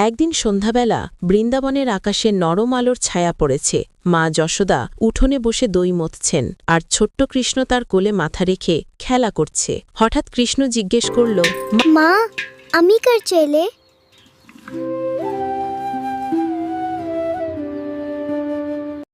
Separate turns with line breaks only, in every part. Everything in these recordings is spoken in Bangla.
একদিন সন্ধ্যাবেলা বৃন্দাবনের আকাশে নরম আলোর ছায়া পড়েছে। মা যশোদা উঠোনে বসে দই মথছেন, আর ছোট্ট কৃষ্ণ তার কোলে মাথা রেখে খেলা করছে। হঠাৎ কৃষ্ণ জিজ্ঞেস করল,
মা, আমি কার ছেলে?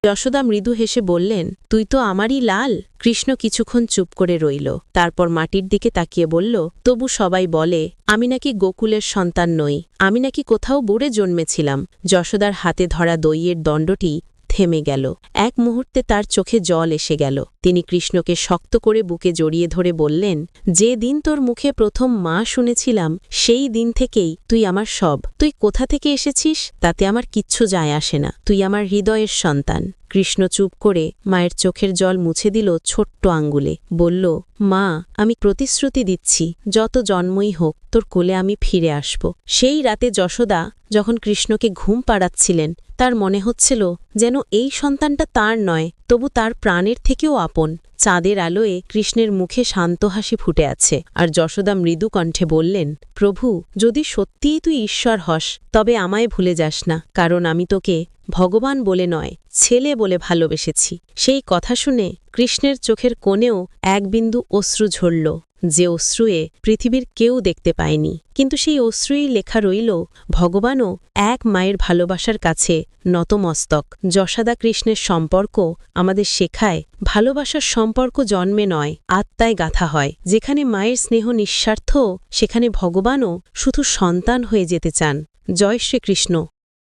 যশোদা মৃদু হেসে বললেন, তুই তো আমারই লাল। কৃষ্ণ কিছুক্ষণ চুপ করে রইল, তারপর মাটির দিকে তাকিয়ে বলল, তবু সবাই বলে আমি নাকি গোকুলের সন্তান নই, আমি নাকি কোথাও বুড়ে জন্মেছিলাম। যশোদার হাতে ধরা দইয়ের দণ্ডটি থেমে গেল। এক মুহূর্তে তার চোখে জল এসে গেল। তিনি কৃষ্ণকে শক্ত করে বুকে জড়িয়ে ধরে বললেন, যে দিন তোর মুখে প্রথম মা শুনেছিলাম, সেই দিন থেকেই তুই আমার সব। তুই কোথা থেকে এসেছিস তাতে আমার কিচ্ছু যায় আসে না, তুই আমার হৃদয়ের সন্তান। কৃষ্ণ চুপ করে মায়ের চোখের জল মুছে দিল ছোট্ট আঙ্গুলে, বলল, মা, আমি প্রতিশ্রুতি দিচ্ছি, যত জন্মই হোক তোর কোলে আমি ফিরে আসব। সেই রাতে যশোদা যখন কৃষ্ণকে ঘুম পাড়াচ্ছিলেন, তার মনে হচ্ছিল যেন এই সন্তানটা তার নয়, তবু তার প্রাণের থেকেও আপন। চাঁদের আলোয় কৃষ্ণের মুখে শান্ত হাসি ফুটে আছে, আর যশোদা মৃদু কণ্ঠে বললেন, প্রভু, যদি সত্যিই তুই ঈশ্বর হস, তবে আমায় ভুলে যাস না, কারণ আমি তোকে ভগবান বলে নয়, ছেলে বলে ভালোবেসেছি। সেই কথা শুনে কৃষ্ণের চোখের কোণেও এক বিন্দু অশ্রু ঝরল, যে অশ্রুয়ে পৃথিবীর কেউ দেখতে পায়নি। কিন্তু সেই অশ্রুই লেখা রইল, ভগবানও এক মায়ের ভালোবাসার কাছে নতমস্তক। যশোদা কৃষ্ণের সম্পর্ক আমাদের শেখায়, ভালোবাসার সম্পর্ক জন্মে নয়, আত্মায় গাঁথা হয়। যেখানে মায়ের স্নেহ নিঃস্বার্থ, সেখানে ভগবানও শুধু সন্তান হয়ে যেতে চান। জয় শ্রীকৃষ্ণ।